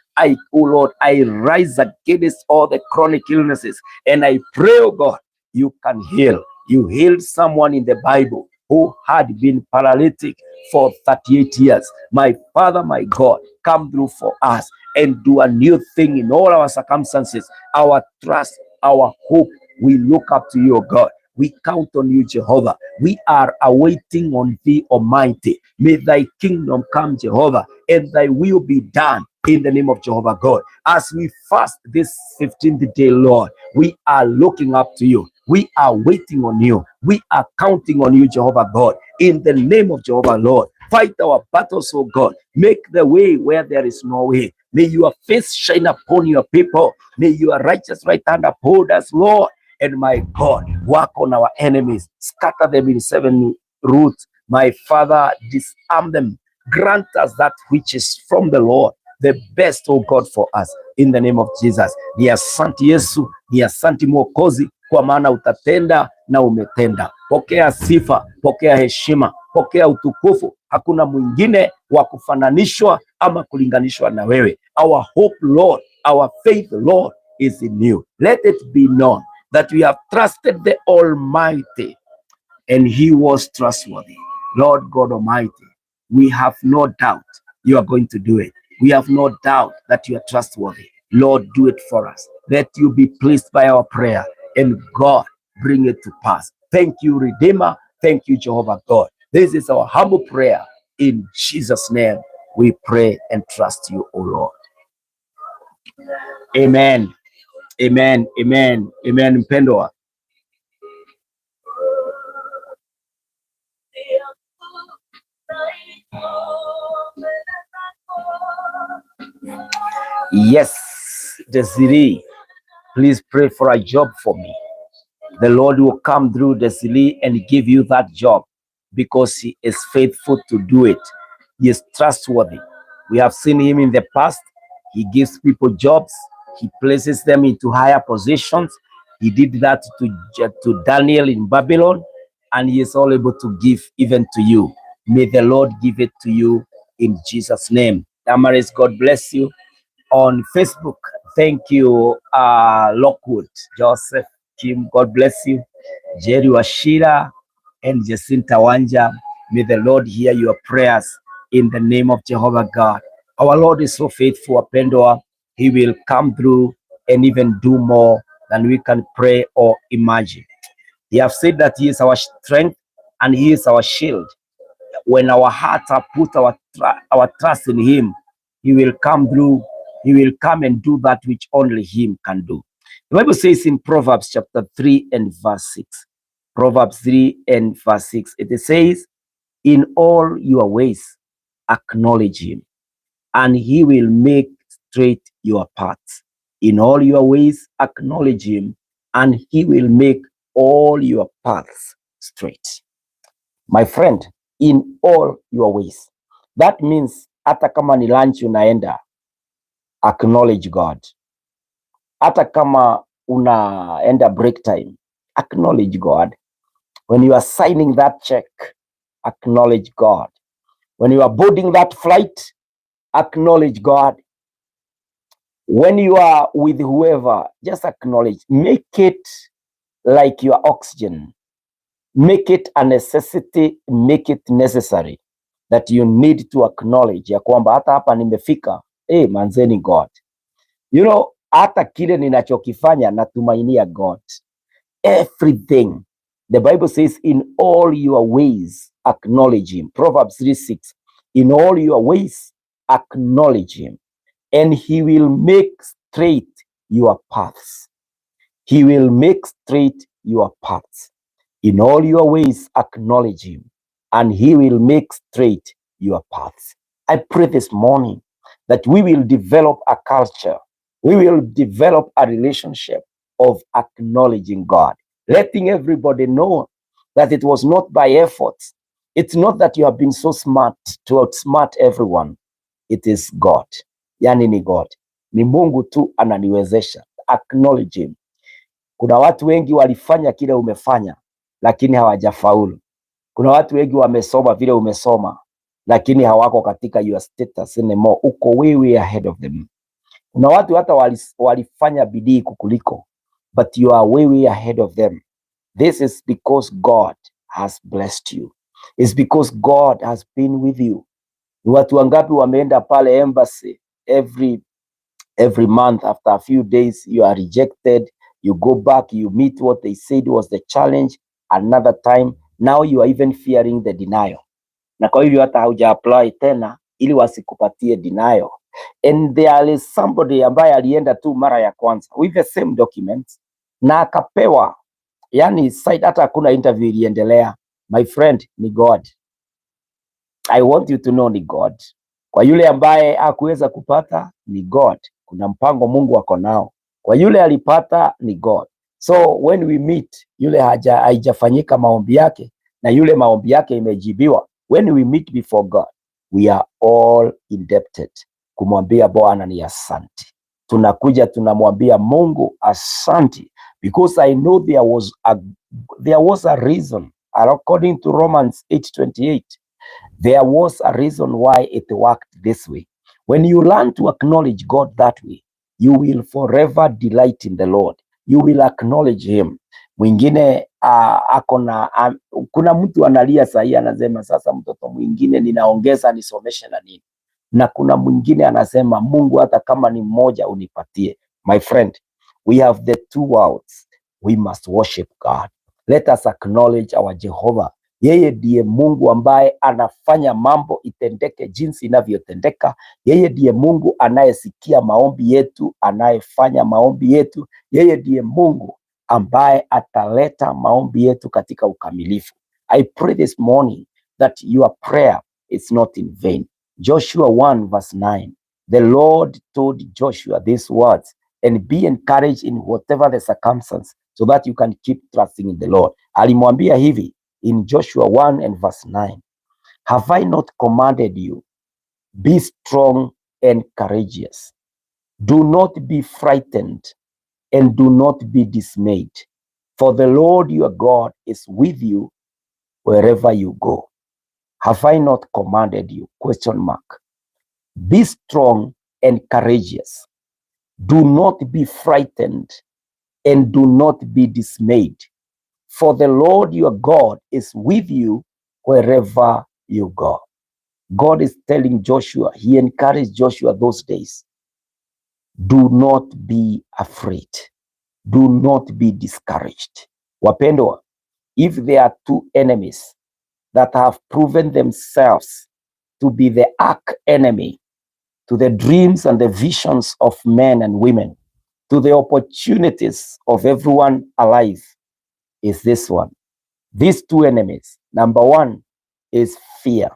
Oh Lord, I rise against all the chronic illnesses, and I pray, oh God, you can heal. You healed someone in the Bible who had been paralytic for 38 years. My Father, my God, come through for us and do a new thing in all our circumstances. Our trust, our hope, we look up to you, oh God. We count on you, Jehovah. We are awaiting on thee, Almighty. May thy kingdom come, Jehovah, and thy will be done in the name of Jehovah God. As we fast this 15th day, Lord, we are looking up to you. We are waiting on you. We are counting on you, Jehovah God, in the name of Jehovah, Lord. Fight our battles, oh God. Make the way where there is no way. May your face shine upon your people. May your righteous right hand uphold us, Lord. And my God, work on our enemies, scatter them in 7 roots. My Father, disarm them. Grant us that which is from the Lord, the best, oh God, for us, in the name of Jesus. Ni asante Yesu, ni asante Mwokozi, kwa maana utatenda na umetenda. Pokea sifa, pokea heshima, pokea utukufu. Hakuna mwingine wa kufananishwa ama kulinganishwa na wewe. Our hope, Lord, our faith, Lord, is in you. Let it be known that we have trusted the Almighty, and He was trustworthy. Lord God Almighty, we have no doubt you are going to do it. We have no doubt that you are trustworthy. Lord, do it for us. Let you be pleased by our prayer, and God, bring it to pass. Thank you, Redeemer. Thank you, Jehovah God. This is our humble prayer. In Jesus' name, we pray and trust you, O Lord. Amen. Amen. Amen. Amen. Mpendwa. Yes, Desiree, please pray for a job for me. The Lord will come through, Desiree, and give you that job because He is faithful to do it. He is trustworthy. We have seen Him in the past. He gives people jobs. He places them into higher positions. He did that to Daniel in Babylon, and He is all able to give even to you. May the Lord give it to you in Jesus' name. Damaris, God bless you. On Facebook, thank you, Lockwood, Joseph, Kim, God bless you. Jerry Washira and Jacinta Wanja, may the Lord hear your prayers in the name of Jehovah God. Our Lord is so faithful, Apendwa. He will come through and even do more than we can pray or imagine. He has said that He is our strength and He is our shield. When our hearts are put our trust in Him, He will come through. He will come and do that which only Him can do. The Bible says in Proverbs chapter 3 and verse 6. Proverbs 3 and verse 6. It says, in all your ways acknowledge Him, and He will make straight your paths. In all your ways acknowledge Him, and He will make all your paths straight. My friend, in all your ways. That means hata kama ni lunch unaenda, acknowledge God. Hata kama unaenda break time, acknowledge God. When you are signing that check, acknowledge God. When you are boarding that flight, acknowledge God. When you are with whoever, just acknowledge. Make it like your oxygen. Make it a necessity, make it necessary that you need to acknowledge ya kwamba hata hapa nimefika, manzeni God. You know, hata kile ninachokifanya natumainia God. Everything. The Bible says in all your ways acknowledge Him. Proverbs 3:6. In all your ways acknowledge Him, and He will make straight your paths. He will make straight your paths. In all your ways acknowledge Him, and He will make straight your paths. I pray this morning that we will develop a culture, we will develop a relationship of acknowledging God, letting everybody know that it was not by efforts. It's not that you have been so smart to outsmart everyone. It is God. Yani ni God. Ni Mungu tu ananiwezesha. Acknowledge Him. Kuna watu wengi walifanya kile umefanya, lakini hawajafaulu. Kuna watu wengi wamesoma vile umesoma, lakini hawako katika your status anymore. Uko way ahead of them. Kuna watu hata walifanya bidii kukuliko, but you are way ahead of them. This is because God has blessed you. It's because God has been with you. Ni watu wangapi wameenda pale embassy every month, after a few days you are rejected, you go back, you meet what they said was the challenge, another time, now you are even fearing the denial. Na kwa hivyo hata hauja apply tena ili wasikupatie denial. And there is somebody ambaye alienda tu mara ya kwanza with the same documents na akapewa, yani side, hata hakuna interview iliendelea. My friend, ni God. I want you to know ni God. Kwa yule ambaye hakuweza kupata, ni God. Kuna mpango Mungu ako nao. Kwa yule alipata, ni God. So when we meet, yule haijafanyika maombi yake na yule maombi yake imejibiwa, when we meet before God, we are all indebted kumwambia Bwana ni asante. Tunakuja tunamwambia Mungu asante, because I know there was a reason, according to Romans 8:28. There was a reason why it worked this way. When you learn to acknowledge God that way, you will forever delight in the Lord. you will acknowledge him. Mwingine kuna mtu analia sahi, anasema sasa mtoto mwingine ninaongeza nisomeshe na nini, na kuna mwingine anasema Mungu hata kama ni mmoja unipatie. My friend, we have the two worlds. We must worship God. Let us acknowledge our Jehovah. Yeye ndiye Mungu ambaye anafanya mambo itendeke jinsi inavyotendeka. Yeye ndiye Mungu anayesikia maombi yetu, anayefanya maombi yetu. Yeye ndiye Mungu ambaye ataleta maombi yetu katika ukamilifu. I pray this morning that your prayer is not in vain. Joshua 1 verse 9. The Lord told Joshua these words, and be encouraged in whatever the circumstance, so that you can keep trusting in the Lord. Alimwambia hivi in Joshua 1 and verse 9, have I not commanded you? Be strong and courageous. Do not be frightened and do not be dismayed. For the Lord your God is with you wherever you go. Have I not commanded you? Question mark. Be strong and courageous. Do not be frightened and do not be dismayed. For the Lord your God is with you wherever you go. God is telling Joshua, he encouraged Joshua those days, do not be afraid. Do not be discouraged. Wapendwa, if there are two enemies that have proven themselves to be the arch enemy to the dreams and the visions of men and women, to the opportunities of everyone alive, is this one. These two enemies, number one is fear,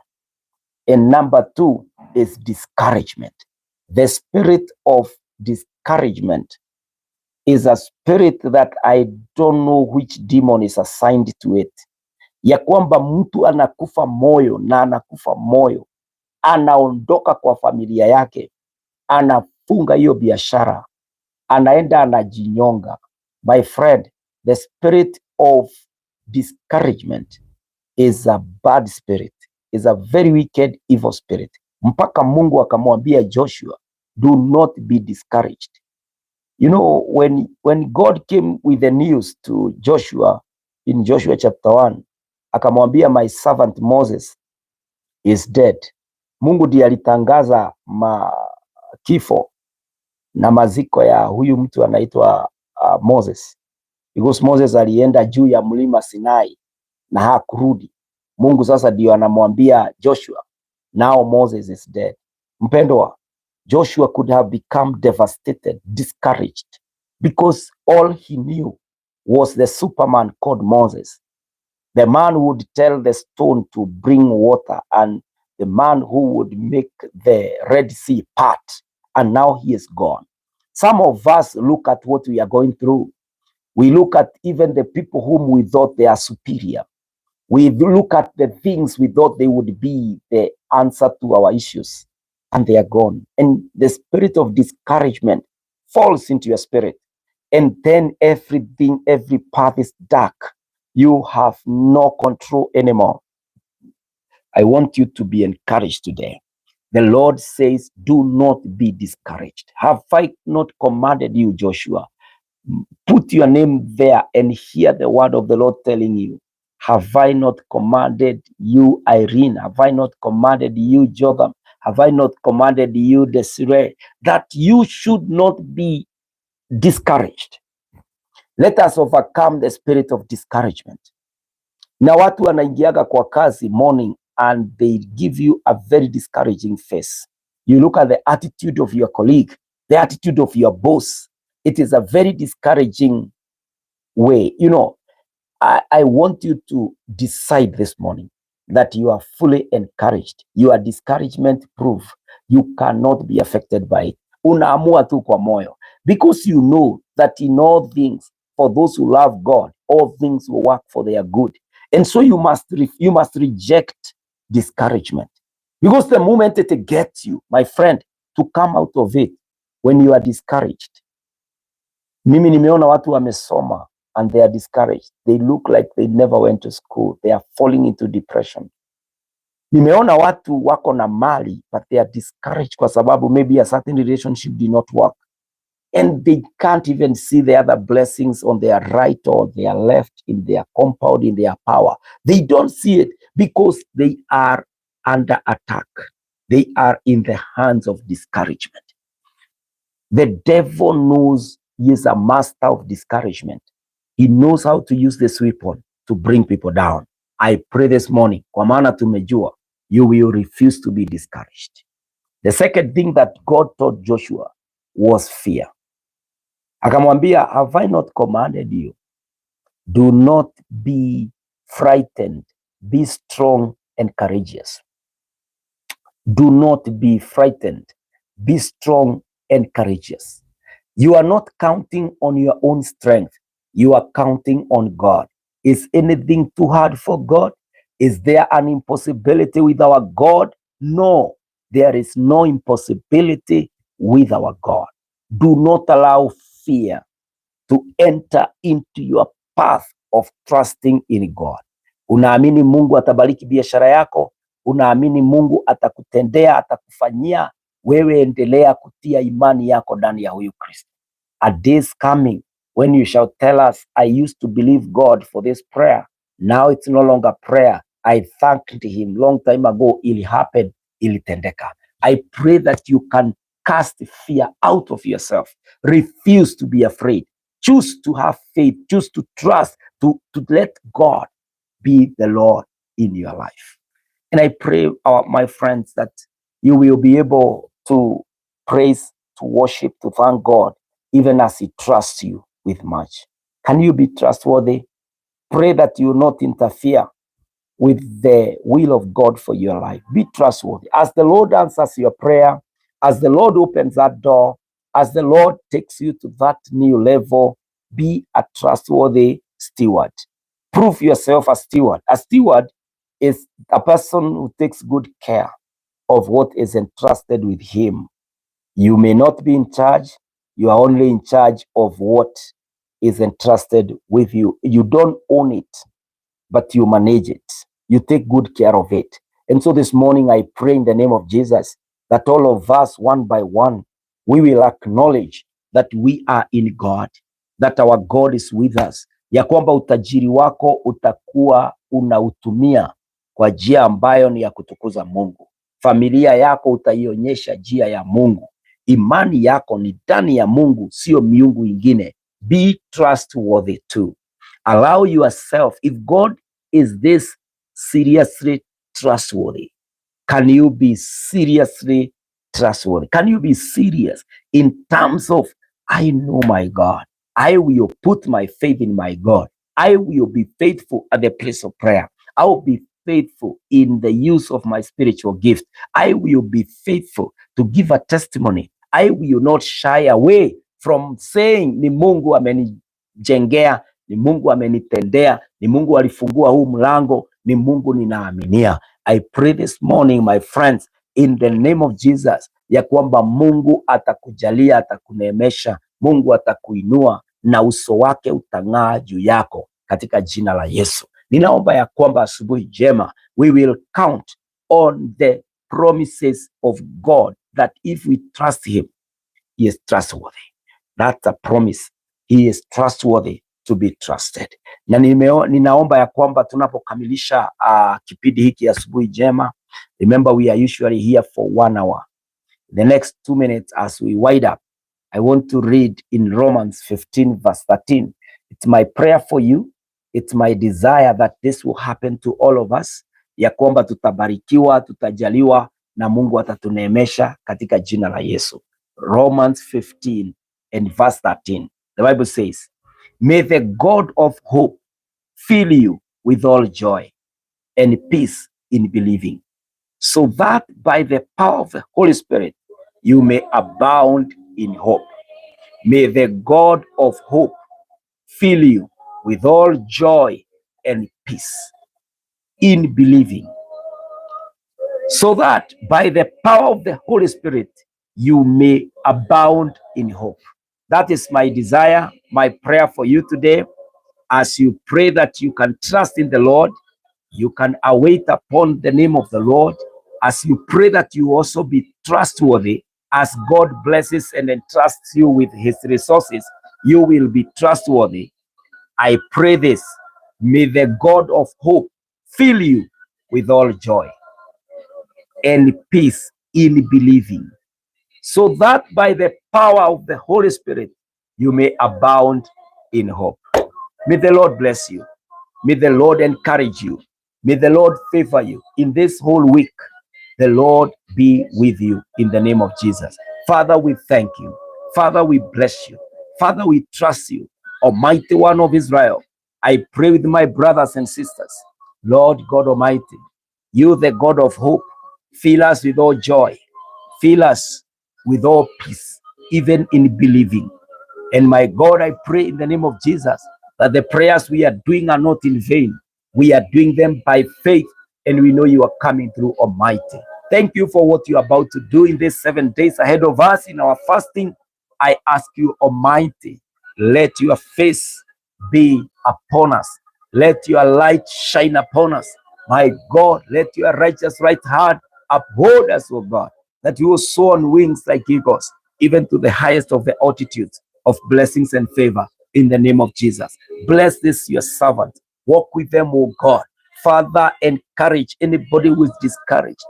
and number two is discouragement. The spirit of discouragement is a spirit that I don't know which demon is assigned to it. Ya kwamba mtu anakufa moyo na anakufa moyo, anaondoka kwa familia yake, anafunga hiyo biashara, anaenda anajinyonga. My friend, the spirit of discouragement is a bad spirit, is a very wicked, evil spirit. Mpaka Mungu akamwambia Joshua, do not be discouraged. You know, when God came with the news to Joshua in Joshua chapter 1, akamwambia my servant Moses is dead. Mungu ndiye alitangaza kifo na maziko ya huyu mtu anaitwa Moses, because Moses alienda juu ya mlima Sinai na hakurudi. Mungu sasa ndio anamwambia Joshua, now Moses is dead. Mpendwa, Joshua could have become devastated, discouraged, because all he knew was the Superman called Moses, the man who would tell the stone to bring water, and the man who would make the Red Sea part, and now he is gone. Some of us look at what we are going through. We look at even the people whom we thought they are superior. We look at the things we thought they would be the answer to our issues, and they are gone. And the spirit of discouragement falls into your spirit. And then everything, every path is dark. You have no control anymore. I want you to be encouraged today. The Lord says, do not be discouraged. Have I not commanded you, Joshua? Put your name there and hear the word of the Lord telling you. Have I not commanded you, Irene? Have I not commanded you, Jotham? Have I not commanded you, Desiree, that you should not be discouraged? Let us overcome the spirit of discouragement. Na watu wanaingiaga kwa kazi morning and they give you a very discouraging face. You look at the attitude of your colleague, the attitude of your boss. It is a very discouraging way. You know, I want you to decide this morning that you are fully encouraged. You are discouragement proof. You cannot be affected by it. Unaamua tu kwa moyo, because you know that in all things, for those who love God, all things will work for their good. And so you must reject discouragement, because the moment it gets you, my friend, to come out of it when you are discouraged. Mimi nimeona watu wamesoma and they are discouraged. They look like they never went to school. They are falling into depression. Nimeona watu wako na mali but they are discouraged kwa sababu maybe a certain relationship did not work. and they can't even see the other blessings on their right or their left, in their compound, in their power. They don't see it because they are under attack. They are in the hands of discouragement. The devil knows he is a master of discouragement. He knows how to use this weapon to bring people down. I pray this morning, kwa maana tumejua, you will refuse to be discouraged. The second thing that God taught Joshua was fear. Akamwambia, have I not commanded you? Do not be frightened. Be strong and courageous. Do not be frightened. Be strong and courageous. You are not counting on your own strength. You are counting on God. Is anything too hard for God? Is there an impossibility with our God? No, there is no impossibility with our God. Do not allow fear to enter into your path of trusting in God. Unaamini Mungu atabariki biashara yako? Unaamini Mungu atakutendea, atakufanyia? Wewe endelea kutia imani yako ndani ya huyu Kristo. A day is coming when you shall tell us, I used to believe God for this prayer. Now it's no longer prayer. I thanked him long time ago. It happened, ilitendeka. I pray that you can cast fear out of yourself. Refuse to be afraid. Choose to have faith. Choose to trust, to let God be the Lord in your life. And I pray, my friends, that you will be able to praise, to worship, to thank God, even as he trusts you with much. Can you be trustworthy? Pray that you will not interfere with the will of God for your life. Be trustworthy. As the Lord answers your prayer, as the Lord opens that door, as the Lord takes you to that new level, be a trustworthy steward. Prove yourself a steward. A steward is a person who takes good care of what is entrusted with him. You may not be in charge. You are only in charge of what is entrusted with you. You don't own it, but you manage it. You take good care of it. And so this morning, I pray in the name of Jesus that all of us, one by one, we will acknowledge that we are in God, that our God is with us, ya kwamba utajiri wako utakuwa unautumia kwa njia ambayo ni ya kutukuza Mungu. Familia yako utaionyesha njia ya Mungu. Imani yako ni ndani ya Mungu, sio miungu ingine. Be trustworthy too. Allow yourself, if God is this seriously trustworthy, can you be seriously trustworthy? Can you be serious in terms of, I know my God. I will put my faith in my God. I will be faithful at the place of prayer. I will be faithful in the use of my spiritual gift. I will be faithful to give a testimony. I will not shy away from saying ni Mungu amenijengea, ni Mungu amenitendea, ni Mungu alifungua huu mlango, ni Mungu ninaaminia. I pray this morning, my friends, in the name of Jesus, ya kwamba Mungu atakujalia, atakuneemesha, Mungu atakuinua na uso wake utang'aa juu yako katika jina la Yesu. Ninaomba ya kwamba asubuhi njema, we will count on the promises of God that if we trust him, he is trustworthy. That's a promise. He is trustworthy to be trusted. Na ninaomba ya kwamba tunapokamilisha kipindi hiki asubuhi njema, remember we are usually here for 1 hour. The next 2 minutes as we wind up, I want to read in Romans 15 verse 13. It's my prayer for you. It's my desire that this will happen to all of us, ya kwamba tutabarikiwa, tutajaliwa na Mungu atatuneemesha katika jina la Yesu. Romans 15 and verse 13. The Bible says, may the God of hope fill you with all joy and peace in believing, so that by the power of the Holy Spirit you may abound in hope. May the God of hope fill you with all joy and peace in believing, so that by the power of the Holy Spirit you may abound in hope. That is my desire, my prayer for you today. As you pray that you can trust in the Lord, you can await upon the name of the Lord. As you pray that you also be trustworthy, As God blesses and entrusts you with his resources, you will be trustworthy. I pray this. May the God of hope fill you with all joy and peace in believing, so that by the power of the Holy Spirit you may abound in hope. May the Lord bless you. May the Lord encourage you. May the Lord favor you in this whole week. The Lord be with you in the name of Jesus. Father, we thank you. Father, we bless you. Father, we trust you. Almighty One of Israel, I pray with my brothers and sisters. Lord God Almighty, you, the God of hope, fill us with all joy. Fill us with all peace, even in believing. And my God, I pray in the name of Jesus that the prayers we are doing are not in vain. We are doing them by faith, and we know you are coming through, Almighty. Thank you for what you are about to do in these 7 days ahead of us in our fasting. I ask you, Almighty, let your face be upon us. Let your light shine upon us. My God, let your righteous right hand uphold us, O God, that you will soar on wings like eagles, even to the highest of the altitudes of blessings and favor in the name of Jesus. Bless this your servant. Walk with them, O God. Father, encourage anybody who is discouraged,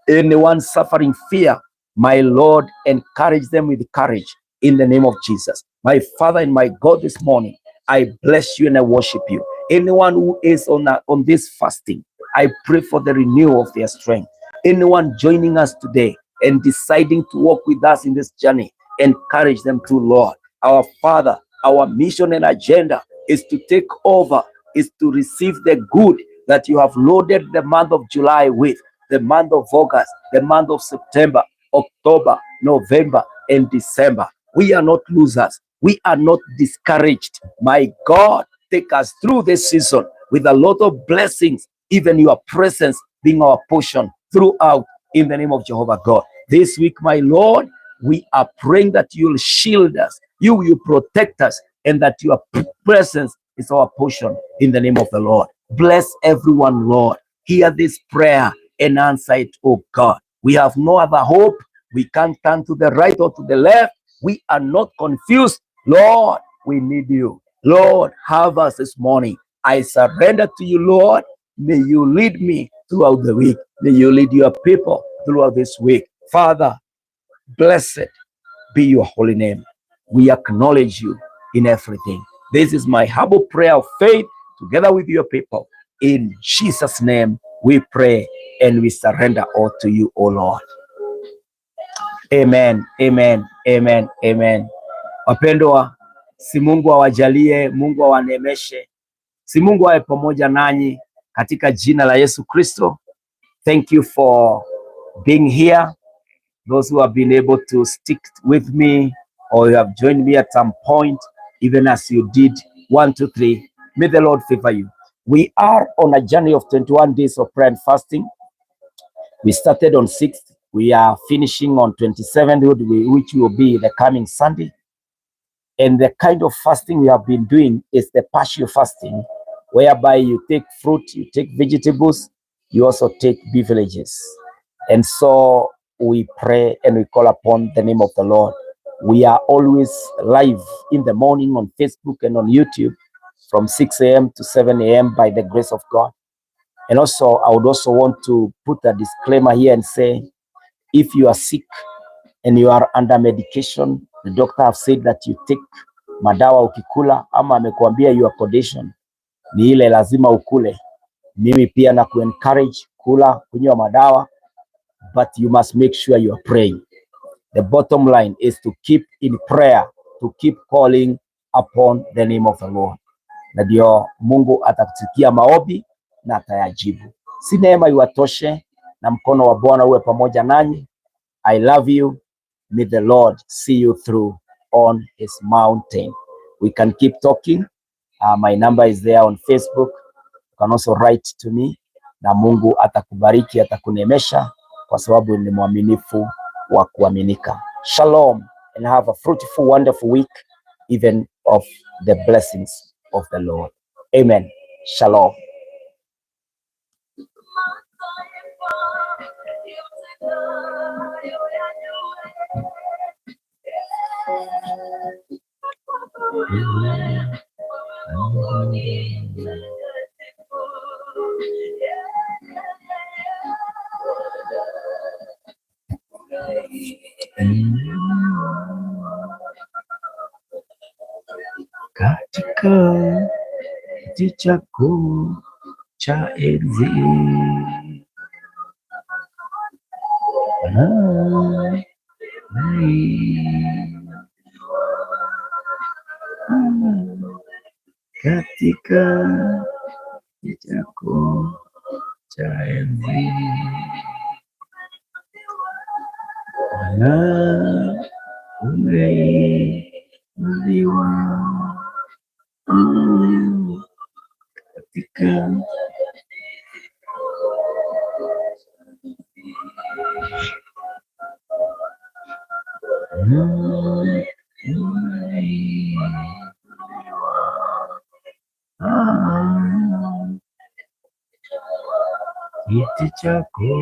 anyone suffering fear. My Lord, encourage them with courage in the name of Jesus. My Father and my God, this morning, I bless you and I worship you. Anyone who is on this fasting, I pray for the renewal of their strength. Anyone joining us today and deciding to walk with us in this journey, encourage them to, Lord. Our Father, our mission and agenda is to take over, is to receive the good that you have loaded the month of July with, the month of August, the month of September, October, November, and December. We are not losers. We are not discouraged. My God, take us through this season with a lot of blessings, even your presence being our portion throughout, in the name of Jehovah God. This week, my Lord, we are praying that you'll shield us, you will protect us, and that your presence is our portion in the name of the Lord. Bless everyone, Lord. Hear this prayer and answer it, oh God. We have no other hope. We can't turn to the right or to the left. We are not confused. Lord, we need you. Lord, have us this morning. I surrender to you, Lord. May you lead me throughout the week. May you lead your people throughout this week. Father, blessed be your holy name. We acknowledge you in everything. This is my humble prayer of faith together with your people. In Jesus' name we pray and we surrender all to you, O Lord. Amen, amen, amen, amen. Wapendwa, si Mungu awajalie, Mungu awaneemeshe, si Mungu awe pamoja nanyi katika jina la Yesu Kristo. Thank you for being here. Those who have been able to stick with me or you have joined me at some point, even as you did 1, 2, 3, may the Lord favor you. We are on a journey of 21 days of prayer and fasting. We started on 6th. We are finishing on 27th, which will be the coming Sunday. And the kind of fasting we have been doing is the partial fasting, whereby you take fruit, you take vegetables, you also take beverages. And so we pray and we call upon the name of the Lord. We are always live in the morning on Facebook and on YouTube from 6 a.m. to 7 a.m. by the grace of God. And also, I would also want to put a disclaimer here and say, if you are sick and you are under medication, the doctor have said that you take madawa ukikula, ama amekuambia your condition ni ile lazima ukule. Mimi pia na encourage kula, kunywa madawa, but you must make sure you are praying. The bottom line is to keep in prayer, to keep calling upon the name of the Lord. Na ndio Mungu atakusikia maombi na atayajibu. Si neema iwatoshe, na mkono wa Bwana uwe pamoja nanyi. I love you. May the Lord see you through on his mountain. We can keep talking. My number is there on Facebook. You can also write to me. Na Mungu atakubariki, atakunemesha kwa sababu ni mwaminifu wa kuaminika. Shalom and have a fruitful, wonderful week, even of the blessings of the Lord. Amen. Shalom. katika kiti chako cha enzi katika kiti chako cha enzi umeinuliwa katika kiti chako